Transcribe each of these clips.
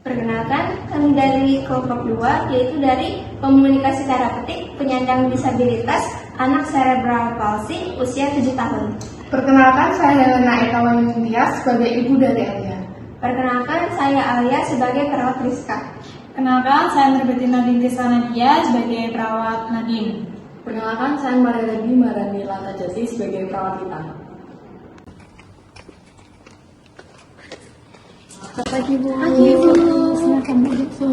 Perkenalkan, kami dari kelompok 2, yaitu dari Komunikasi Terapeutik Penyandang Disabilitas Anak Cerebral Palsy usia 7 tahun. Perkenalkan, saya Helena Ekawani Tias sebagai ibu dari Alia. Perkenalkan, saya Alia sebagai perawat Rizka. Kenalkan, saya Nurbetina Bintisana Nadia sebagai perawat Nadim. Perkenalkan, saya Mariana Marani Latajati sebagai perawat Lita. Selamat pagi, Bu. Silakan duduk, Bu.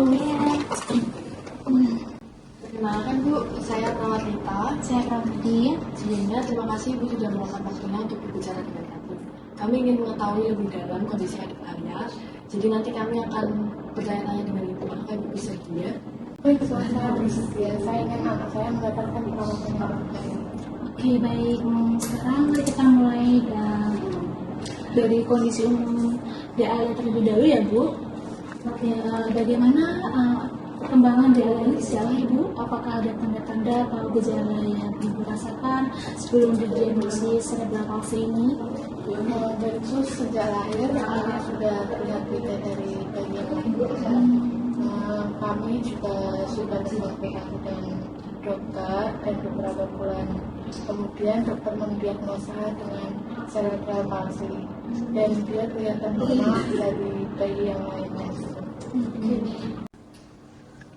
Perkenalkan, Bu, saya perawat Lita. Saya perawat Nadim. Sebelumnya, terima kasih Ibu sudah meluangkan waktunya untuk berbicara dengan kami. Kami ingin mengetahui lebih dalam kondisi adik Alia. Jadi nanti kami akan bertanya-tanya dengan Ibu. Apakah Ibu bersedia? Baik, saya bersedia. Saya ingin anak saya mendapatkan perawatan yang baik. Oke, baik. Sekarang mari kita mulai dari kondisi umum DAL terlebih dahulu ya, Bu. Ya, bagaimana perkembangan DAL ini sejauh Ibu? Apakah ada tanda-tanda atau gejala yang Ibu rasakan sebelum didiagnosis cerebral palsy ini? Dari sejak lahir, Alia sudah terlihat beda dari bayi yang lain. Kami juga sudah disampaikan dengan dokter dan beberapa bulan kemudian dokter mendiagnosa dengan cerebral palsy dan dia kelihatan normal dari bayi yang lainnya.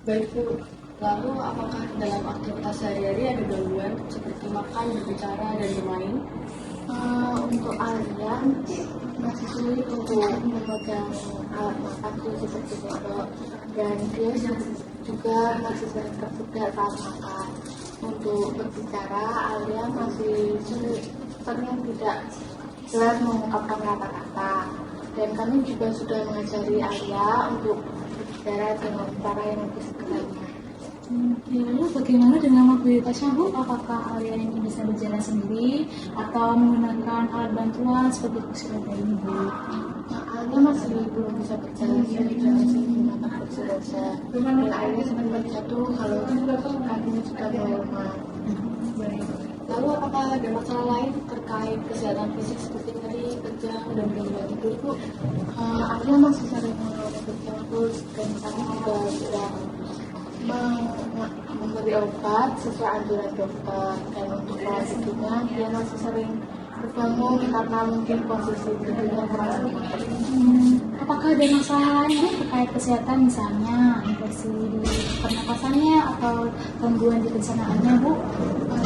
Baik, Bu. Lalu, apakah dalam aktivitas sehari-hari ada gangguan seperti makan, berbicara, dan bermain? Untuk Alia masih sulit untuk memegang alat makan seperti sendok dan dia juga masih sering tersedak saat makan. Untuk berbicara, Alia masih sering tidak jelas mengungkapkan kata-kata dan kami juga sudah mengajari Alia untuk berbicara dengan cara yang lebih sederhana. Lalu bagaimana dengan mobilitasnya, Bu? Apakah Alia ini bisa berjalan sendiri atau menggunakan alat bantuan seperti kursi roda ini, Bu? Alia masih belum bisa berjalan sendiri dan masih menggunakan kursi roda. Dan Alia sempat jatuh kalau kakinya sudah melemah. Lalu, apakah ada masalah lain terkait kesehatan fisik seperti nyeri, kejang, dan gangguan tidur, Bu? Alia masih sering mengalami kejang terus dan kami juga sudah memberi obat sesuai anjuran dokter dan untuk pola tidurnya dia masih sering terbangun karena mungkin posisi tidurnya kurang tepat. Apakah ada masalah lain, Bu, terkait kesehatan misalnya infeksi di pernapasannya atau gangguan di pencernaannya, Bu?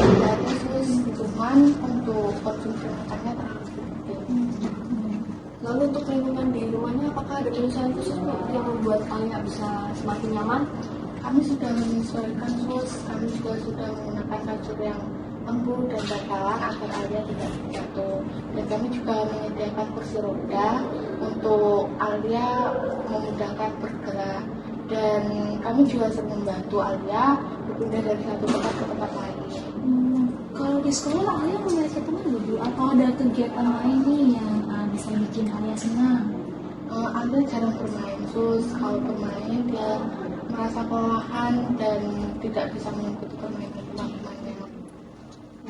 Tidak khusus, cuman untuk konsumsi makannya terlalu sedikit. Lalu, untuk lingkungan di rumahnya, apakah ada penyesuaian khusus, Bu, yang membuat Alia bisa semakin nyaman? Kami sudah menyesuaikan kami juga sudah menggunakan kasur yang lembut dan bantalan agar Alia tidak jatuh. Dan kami juga menyediakan kursi roda untuk Alia memudahkan bergerak. Dan kami juga sering membantu Alia berpindah dari satu tempat ke tempat lain. Kalau di sekolah Alia memiliki teman, Bu, atau ada kegiatan lain nih yang bisa bikin Alia senang? Alia jarang bermain, kalau bermain dia merasa kelelahan dan tidak bisa mengikuti permainan teman-temannya.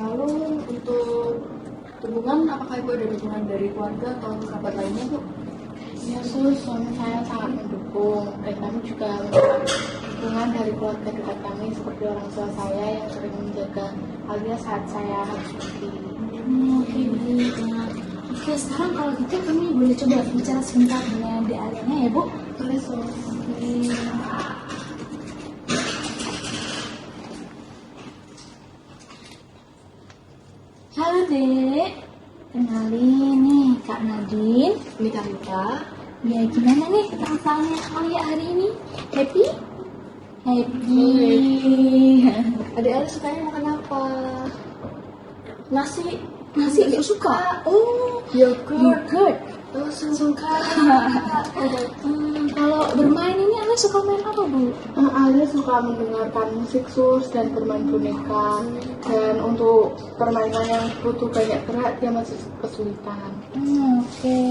Lalu, untuk hubungan, apakah Ibu ada dukungan dari keluarga atau kerabat lainnya, Bu? Ya, suami saya sangat mendukung dan kami juga mendapat dukungan dari keluarga dekat kami seperti orang tua saya yang sering menjaga Alia saat saya harus pergi. Oke, baik. Oke, sekarang kalau gitu kami boleh coba bicara sebentar dengan Dek Alianya ya, Bu? Boleh, Halo, Dek. Kenalin nih, Kak Nadine. Ini Kak Rita. Ya, gimana nih perasaannya Alia hari ini? Happy? Happy. Adik Alia sukanya makan apa? Nasi. Nasi gak suka? Oh, yogurt. Oh, suka. Kalau bermain ini Alia suka main apa, Bu? Alia suka mendengarkan musik dan bermain boneka. Dan untuk permainan yang butuh banyak gerak dia masih kesulitan. Oke.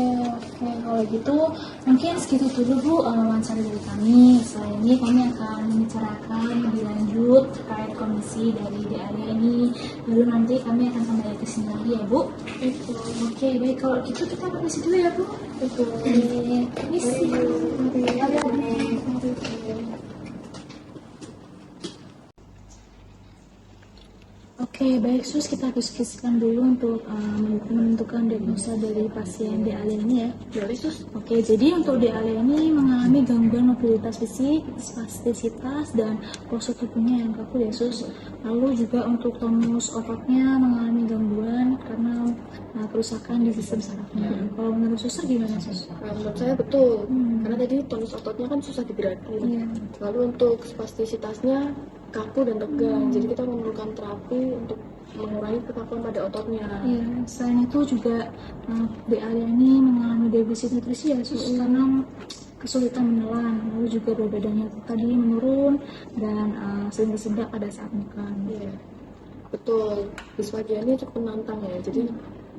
Kalau gitu mungkin segitu dulu, Bu, wawancara dari kami. Setelah ini kami akan membicarakan lebih lanjut terkait kondisi dari Dek Alia ini. Lalu nanti kami akan kembali ke sini lagi ya, Bu. Oke, baik, kalau gitu kita permisi dulu ya, Bu. Betul. Permisi. Oke, baik Sus, kita diskusikan dulu untuk menentukan diagnosa dari pasien DALIA ini ya. Boleh Sus? Oke, jadi untuk DALIA ini mengalami gangguan mobilitas fisik, spastisitas, dan postur tubuhnya yang kaku ya Sus. Lalu juga untuk tonus ototnya mengalami gangguan karena kerusakan di sistem sarafnya. Kalau menurut Suster gimana Sus? Nah, menurut saya betul, karena tadi tonus ototnya kan susah digerakin. Iya. Lalu untuk spastisitasnya kaku dan tegang, jadi kita memerlukan terapi untuk mengurangi kekakuan pada ototnya. Iya, selain itu juga DALIA ini mengalami defisit nutrisi ya Sus, karena kesulitan menelan, lalu juga berat badannya tadi menurun dan sering tersedak pada saat makan. Iya, betul. Disfagia ini cukup menantang ya, jadi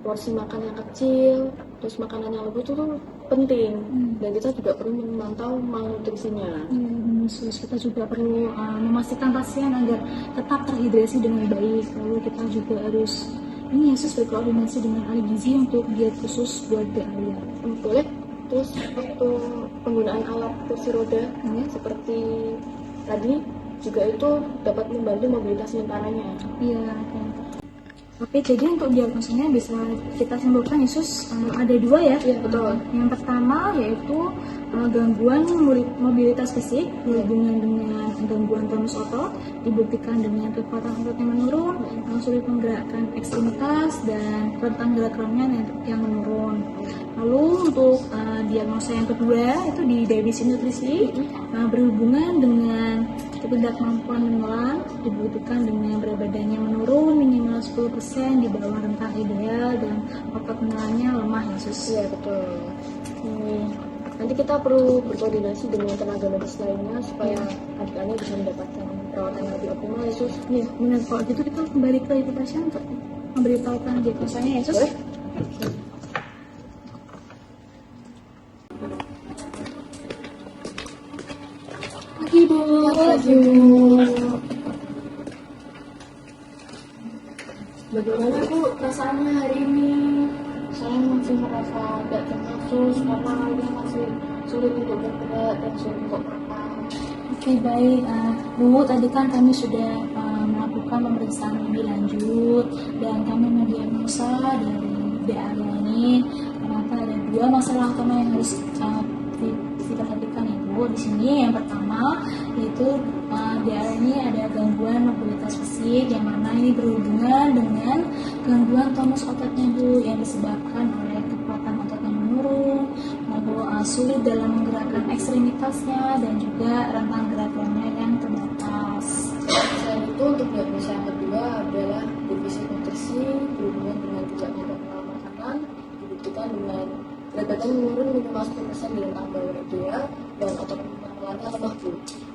porsi makan yang kecil, terus makanan yang lembut itu tuh penting, dan kita juga perlu memantau malnutrisinya. Iya, benar, Sus. Kita juga perlu memastikan pasien agar tetap terhidrasi dengan baik. Lalu kita juga harus ini ya Sus, berkoordinasi dengan ahli gizi untuk diet khusus buat DALIA. Boleh. Terus waktu penggunaan alat kursi roda seperti tadi juga itu dapat membantu mobilitas mentalnya. Iya, oke, jadi untuk diagnosanya bisa kita simpulkan Yesus ada dua ya. Iya, betul. Yang pertama yaitu gangguan mobilitas fisik berhubungan dengan gangguan tonus otot, dibuktikan dengan kekuatan otot yang menurun, sulit menggerakkan ekstremitas dan rentang gerak remnya yang menurun. Lalu untuk diagnosa yang kedua itu di defisit nutrisi berhubungan dengan ketidakmampuan menelan, dibuktikan dengan berat badannya menurun minimal 10% di bawah rentang ideal dan otot menelannya lemah ya Sus. Iya, betul. Nanti kita perlu berkoordinasi dengan tenaga medis lainnya supaya adik-adik bisa mendapatkan perawatan yang lebih optimal ya Sus. Iya, benar. Kalau gitu kita kembali ke ibu pasien untuk memberitahukan diagnosanya ya Sus. Boleh? Ibu. Bagaimana Bu perasaannya hari ini? Saya masih merasa agak cemas karena ini masih sulit untuk bergerak dan sulit untuk makan. Oke, baik. Bu, tadi kan kami sudah melakukan pemeriksaan lebih lanjut dan kami mendiagnosa dari DALIA ini ternyata ada dua masalah utama yang harus diperhatikan ya Bu. Di sini yang pertama yaitu DALIA ini ada gangguan mobilitas fisik yang mana ini berhubungan dengan gangguan tonus ototnya Bu yang disebabkan oleh kekuatan otot yang menurun, lalu sulit dalam menggerakkan ekstremitasnya dan juga rentang gerak remnya yang terbatas. Selain itu untuk diagnosa yang kedua adalah defisit nutrisi berhubungan dengan tidak mampu mengolah makanan, dibuktikan dengan berat badan menurun minimal 10% di rentang bawah ideal dan otot menelannya lemah Bu.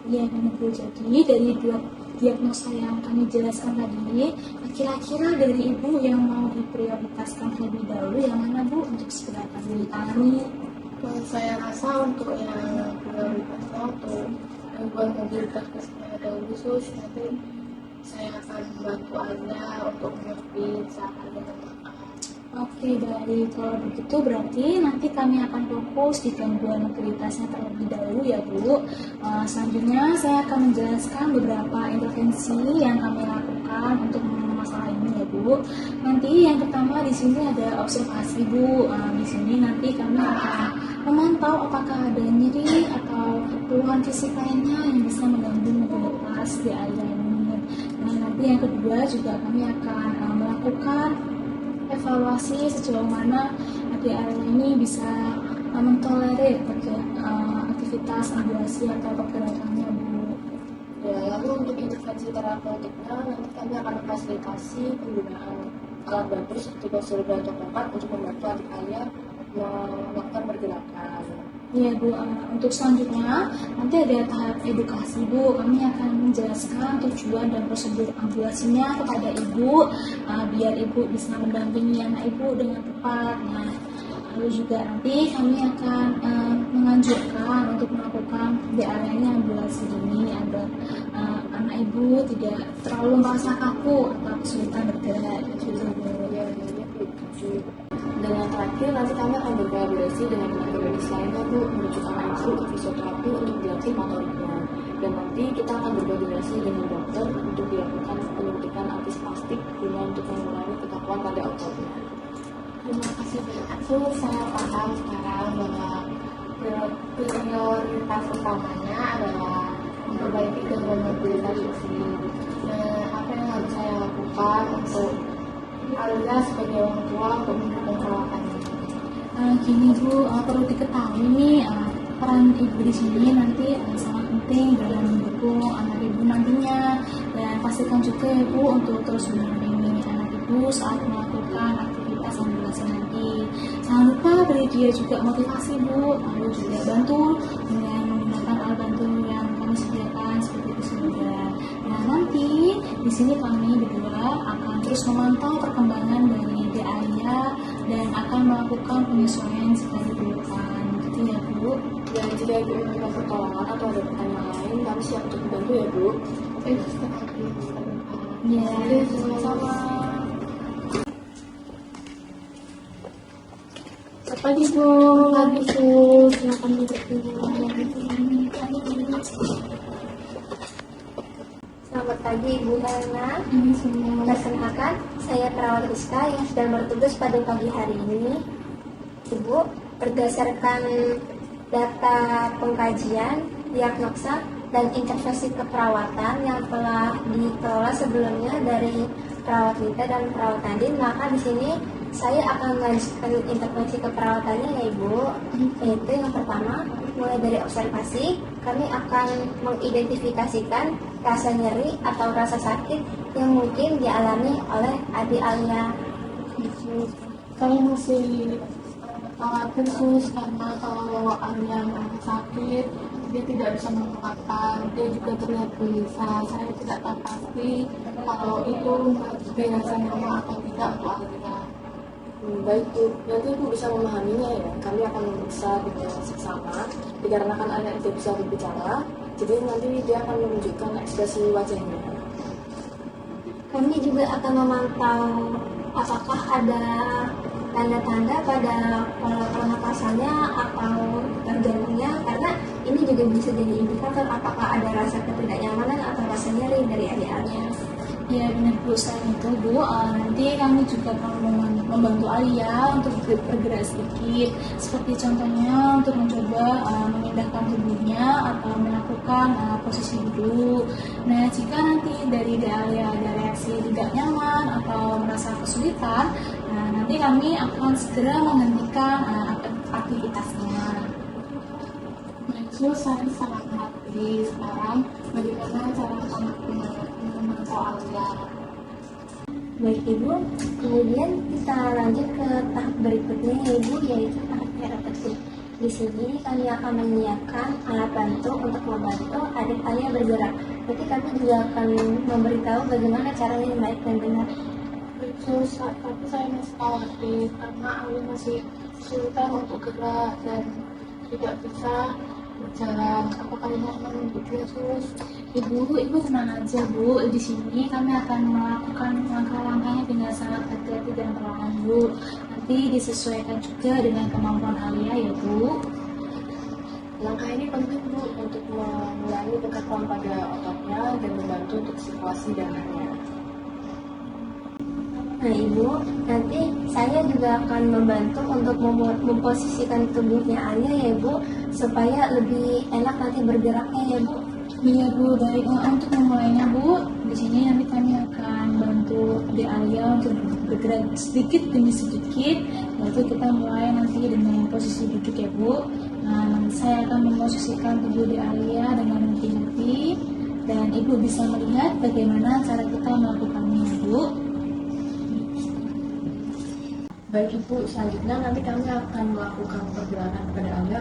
Iya benar Bu. Jadi dari dua diagnosa yang kami jelaskan tadi, kira-kira dari Ibu yang mau diprioritaskan terlebih dahulu yang mana Bu untuk segera kami tangani? Saya rasa untuk yang prioritasnya untuk gangguan mobilitas fisik dahulu Sus, nanti saya akan membantu Anda untuk mengerti cara Anda makan. Oke, baik. Kalau begitu berarti nanti kami akan fokus di gangguan mobilitasnya terlebih dahulu ya Bu. Selanjutnya saya akan menjelaskan beberapa intervensi yang kami lakukan untuk masalah ini ya Bu. Nanti yang pertama di sini ada observasi Bu. Di sini nanti kami akan memantau apakah ada nyeri atau keluhan fisik lainnya yang bisa mengganggu mobilitas di area ini. Nah, nanti yang kedua juga kami akan melakukan evaluasi sejauh mana area ini bisa mentolerir aktivitas ambulasi atau pergerakannya Bu. Ya, lalu untuk intervensi terapeutiknya nanti kami akan memfasilitasi penggunaan alat bantu seperti kursi roda atau tongkat untuk membantu adik-adik melakukan pergerakan. Iya Bu, untuk selanjutnya nanti ada tahap edukasi Bu. Kami akan menjelaskan tujuan dan prosedur ambulasinya kepada Ibu biar Ibu bisa mendampingi anak Ibu dengan tepat. Nah, lalu juga nanti kami akan menganjurkan untuk melakukan DALIA ambulasi ini agar anak Ibu tidak terlalu merasa kaku atau kesulitan bergerak. Dan yang terakhir nanti kami akan berkolaborasi dengan tenaga medis lainnya Bu menuju anak ibu ke fisioterapi untuk dilatih motoriknya. Dan nanti kita akan berkoordinasi dengan dokter untuk dilakukan penyuntikan antispastik guna untuk mengurangi kekakuan pada ototnya. Terima kasih banyak Bu, saya paham sekarang bahwa prioritas utamanya adalah memperbaiki gangguan mobilitas fisik. Nah, apa yang harus saya lakukan untuk Alia sebagai orang tua untuk mendukung perawatan ini? Gini Bu, perlu diketahui nih peran ibu di sini nanti sangat penting dalam mendukung anak ibu nantinya, dan pastikan juga ya Bu untuk terus mendampingi anak ibu saat melakukan aktivitas ambulans nanti. Jangan lupa beri dia juga motivasi Bu, lalu juga bantu dengan menggunakan alat bantu yang kami sediakan seperti itu juga. Nah nanti di sini kami berdua akan terus memantau perkembangan dari Alia dan akan melakukan penyesuaian jika diperlukan. Gitu ya Bu. Dan jika ibu memerlukan pertolongan atau ada pertanyaan lain, kami siap untuk membantu ya Bu. Ya, Sama-sama. Selamat pagi Bu. Pagi Bu. Silakan duduk dulu. Selamat pagi Ibu Helena. Ini semua. Perkenalkan, saya perawat Rizka yang sedang bertugas pada pagi hari ini. Ibu, berdasarkan data pengkajian, diagnosa, dan intervensi keperawatan yang telah dikelola sebelumnya dari perawat Lita dan perawat Nadine, maka di sini saya akan melanjutkan intervensi keperawatannya ya Ibu. Yaitu yang pertama, mulai dari observasi, kami akan mengidentifikasikan rasa nyeri atau rasa sakit yang mungkin dialami oleh adik Alia. Kami masih khawatir sus karena kalau Alia merasa sakit dia tidak bisa mengungkapkan, dia juga terlihat gelisah. Saya tidak tahu pasti kalau itu biasanya sama atau tidak untuk Alia. Baik Bu, nanti Ibu bisa memahaminya ya. Kami akan memeriksa dengan seksama dikarenakan anak tidak bisa berbicara, jadi nanti dia akan menunjukkan ekspresi wajahnya. Kami juga akan memantau apakah ada tanda-tanda pada pola pernapasannya atau jantungnya, karena ini juga bisa jadi indikator apakah ada rasa ketidaknyamanan atau rasa nyeri dari adik-adiknya. ya benar Bu. Selain itu Bu, nanti kami juga akan membantu Alia untuk bergerak sedikit, seperti contohnya untuk mencoba memindahkan tubuhnya atau melakukan posisi duduk. Nah jika nanti dari Alia ada reaksi tidak nyaman atau merasa kesulitan, nanti kami akan segera menghentikan aktivitasnya. Baik sus, saya sangat mengerti sekarang bagaimana cara kamu memantau Alia. Baik Ibu, kemudian kita lanjut ke tahap berikutnya ya Ibu, yaitu tahap terapeutik. Di sini kami akan menyiapkan alat bantu untuk membantu adik Alia bergerak. Nanti kami juga akan memberitahu bagaimana caranya yang baik dan benar. Sus, tapi saya masih khawatir karena Alia masih kesulitan untuk gerak dan tidak bisa berjalan. Apakah ini akan begitu sus? Ibu tenang aja Bu. Di sini kami akan melakukan langkah-langkahnya dengan sangat hati-hati dan perlahan Bu. Nanti disesuaikan juga dengan kemampuan Alia ya Bu. Langkah ini penting Bu untuk mengurangi kekakuan pada ototnya dan membantu untuk sirkulasi darahnya. Nah Ibu, nanti saya juga akan membantu untuk memposisikan tubuhnya Alia ya Bu, supaya lebih enak nanti bergeraknya ya Bu. Iya Bu, baik. Untuk memulainya Bu, di sini nanti kami akan bantu Adik Alia untuk bergerak sedikit demi sedikit. Yaitu kita mulai nanti dengan posisi duduk ya Bu. Nah, saya akan memposisikan tubuh Adik Alia dengan hati-hati, dan Ibu bisa melihat bagaimana cara kita melakukannya Bu. Baik Ibu, selanjutnya nanti kami akan melakukan pergerakan kepada Alia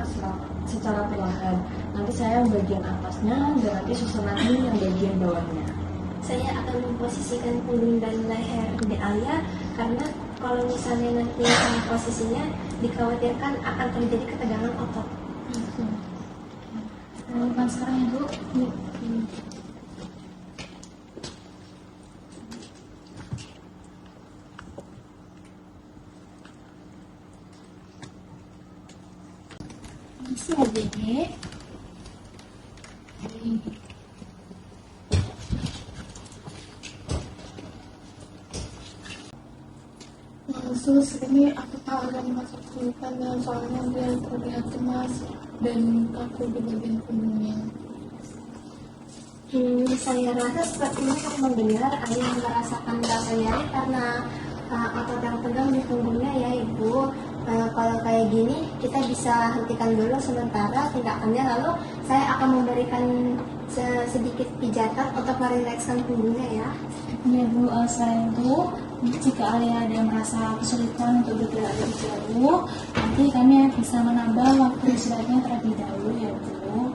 secara perlahan. Nanti saya yang bagian atasnya dan nanti susun lagi yang bagian bawahnya. Saya akan memposisikan punggung dan leher di Alia, karena kalau misalnya nanti posisinya dikhawatirkan akan terjadi ketegangan otot. Lakukan sekarang ya Bu. Masih ya Dek. Sus, ini aku tahu dan masuk kesulitan ya, soalnya dia terlihat cemas dan kaku di bagian punggungnya. Saya rasa sepertinya saya mendengar ada yang merasakan rasa nyeri karena otot yang tegang di punggungnya ya Ibu. Kalau kayak gini kita bisa hentikan dulu sementara tindakannya, lalu saya akan memberikan sedikit pijatan untuk merilekskan punggungnya ya. Ya Bu, selain itu jika ayah ada merasa kesulitan untuk bergerak lebih jauh, nanti kami bisa menambah waktu istirahatnya terlebih dahulu ya Bu.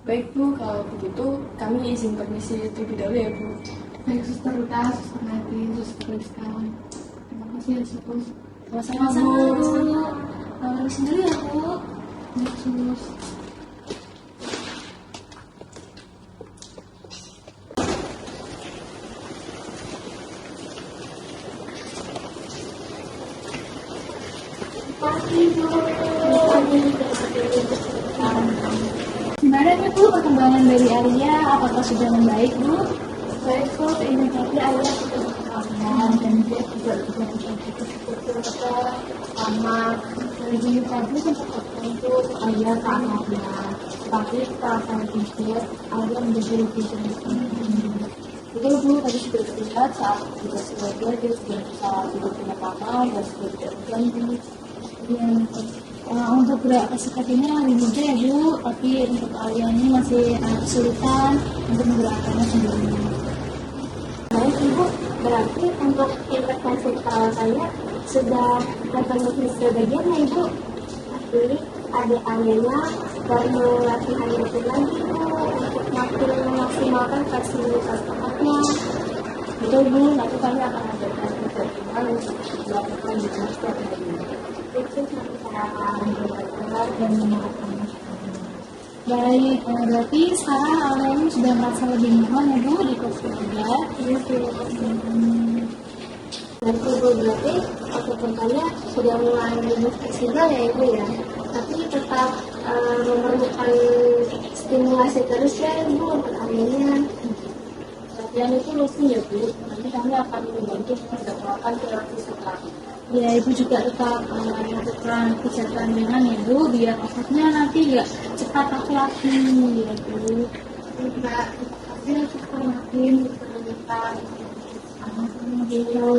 Baik Bu, kalau begitu kami izin permisi terlebih dahulu ya Bu. Baik, Suster Rita, Suster Nati, Suster Rizka. Terima kasih ya, Suster. Sama-sama Bu. Permisi dulu ya Bu. Baik, Sus. Gimana nih Bu perkembangan dari Arya? Apakah sudah membaik Bu? Baik, Sus. Ini tadi ayah sudah berkabar dan dia juga sudah bisa seperti sama dari dulu tadi sempat tertentu ayah tak ada. Tapi setelah saya pikir, ayah menjadi lebih sering. Betul Bu, tadi sudah terlihat saat juga sebagai dia sudah bisa duduk dengan lama dan sudah tidak terganggu. Ya, untuk gerak sepertinya lebih mudah ya Bu, tapi untuk Arya ini masih kesulitan untuk menggerakkannya sendiri. Baik Ibu, berarti untuk intervensi perawatannya sudah terpenuhi sebagian ya Ibu. Tapi adik ayahnya perlu latihan rutin lagi Bu untuk makin memaksimalkan fleksibilitas ototnya. Betul Bu, nanti kami akan adakan pertemuan untuk melakukan jurnal setiap hari. Itu nanti saya akan belajar Dan menyehatkannya. Baik, berarti sekarang Arya ini sudah merasa lebih nyaman ya Bu di kelas ketiga. Iya, terima kasih. Dan Ibu berarti otot-ototnya sudah mulai lebih fleksibel ya Ibu ya. Tapi tetap memerlukan stimulasi terus ya Ibu untuk akhirnya. Latihan itu rutin ya Bu, nanti kami akan membantu mendapatkan terapi setelah. Ya, Ibu juga tetap melakukan pijatan ringan ya Bu, biar ototnya nanti nggak cepat kaku lagi ya Bu. Juga, terima kasih Suster Nati, Suster Rita. Sama-sama Bu.